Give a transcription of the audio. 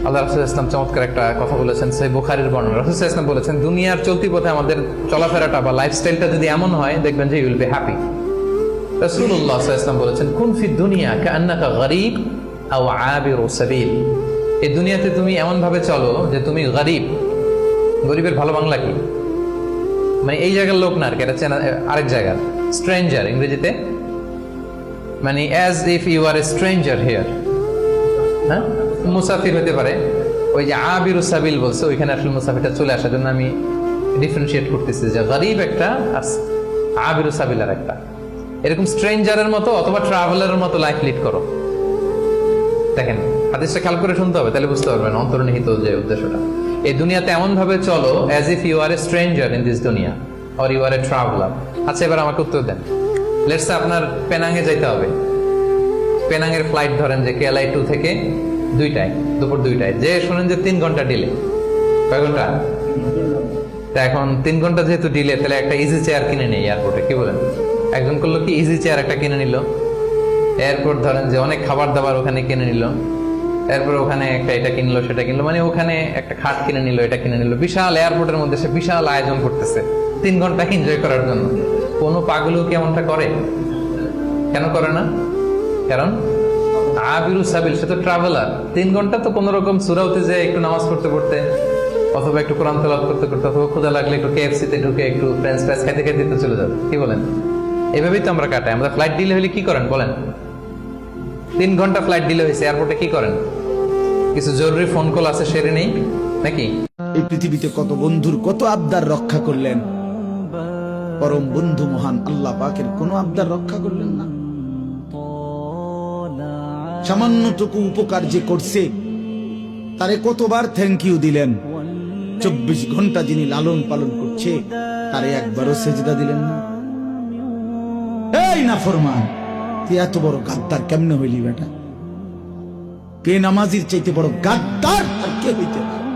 আল্লাহ রাসূল ইসলাম চমৎকার একটা কথা বলেছেন, সেই বুখারীর বর্ণনা। রাসূল ইসলাম বলেছেন, দুনিয়ার চলতি পথে আমাদের চলাফেরাটা বা লাইফস্টাইলটা যদি এমন হয়, দেখবেন যে ইউ উইল বি হ্যাপি। রাসূলুল্লাহ সাল্লাল্লাহু আলাইহি ওয়াসাল্লাম বলেছেন, কুন ফি দুনিয়া কাআন্নাকা গরীব আও আবিরু সাবিল। এই দুনিয়াতে তুমি এমন ভাবে চলো যে তুমি গরীব। গরীবের ভালো বাংলা কি? মানে এই জায়গার লোক না আর কি, এটা চেনা আরেক জায়গার। স্ট্রেঞ্জার ইংরেজিতে মানে as if you are a stranger here. হ্যাঁ, মুসাফির হতে পারে। ওই যে আবিরু সাবিল বলছে, ওইখানে আসলে মুসাফিরটা চলে আসার জন্য আমি ডিফারেন্সিয়েট করতেছি যে গরীব একটা আর আবিরু সাবিল আর একটা। এরকম স্ট্রেঞ্জারের মতো অথবা ট্রাভেলারের মতো লাইফ লিড করো। দেখেন, হাদিসটা খেয়াল করে শুনতে হবে, তাহলে বুঝতে পারবেন অন্তর্নিহিত যে উদ্দেশ্যটা। এই দুনিয়াতে এমন ভাবে চলো as if you are a stranger in this দুনিয়া or you are a traveller. আচ্ছা, এবার আমাকে উত্তর দেন। লেটস সে আপনার পেনাঙ্গে যাইতে হবে। পেনাঙ্গের ফ্লাইট ধরেন যে কেএলআই 2 থেকে 2টায়, দুপুর 2টায়, যে শোনেন যে 3 ঘন্টা ডিলে। কয় ঘন্টা? তা এখন 3 ঘন্টা যেহেতু ডিলে, তাহলে একটা ইজি চেয়ার কিনে নেই এয়ারপোর্টে, কি বলেন? একজন করলো কি, ইজি চেয়ার একটা কিনে নিল। এয়ারপোর্ট ধরেন যে অনেক খাবার দাবার ওখানে কিনে নিল, এরপর ওখানে একটা এটা কিনলো সেটা কিনলো, মানে ওখানে একটা খাট কিনে নিল, এটা কিনে নিল। বিশাল এয়ারপোর্টের মধ্যে সে বিশাল আয়োজন করতেছে 3 ঘন্টা এনজয় করার জন্য। কোনো পাগলও কি এমনটা করে? কেন করে না? কারণ আবিরু সাবিল, সে তো ট্রাভেলার। 3 ঘন্টা তো কোনো রকম সূরাতে যে একটু নামাজ পড়তে পড়তে অথবা একটু কোরআন তেলাওয়াত করতে করতে অথবা ক্ষুধা লাগলে একটু কেএফসি তে ঢুকে একটু ফ্রেঞ্চ ফ্রাইস খাইতে খাইতে তো চলে যাবে, কি বলেন? এভাবেই তো আমরা কাটাই। আমরা ফ্লাইট ডিলে হলে কি করেন বলেন? 3 ঘন্টা ফ্লাইট ডিলে হয়েছে, এয়ারপোর্টে কি করেন? কিছু জরুরি ফোন কল আছে, সেরে নেই নাকি? এই পৃথিবীতে কত বন্ধুর কত আবদার রক্ষা করলেন, পরম বন্ধু মহান আল্লাহ পাকের কোনো আবদার রক্ষা করলেন না। সামান্যটুকু উপকার যে করছে তারে কতবার থ্যাংক ইউ দিলেন। 24 ঘন্টা যিনি লালন পালন করছে তারে একবারও সেজদা দিলেন না। এই নাফরমান, তুই এত বড় গাদ্দার কেমনে হইলি বেটা? কে নামাজির চাইতে বড় গাদ্দার আর কে হইতে পারে?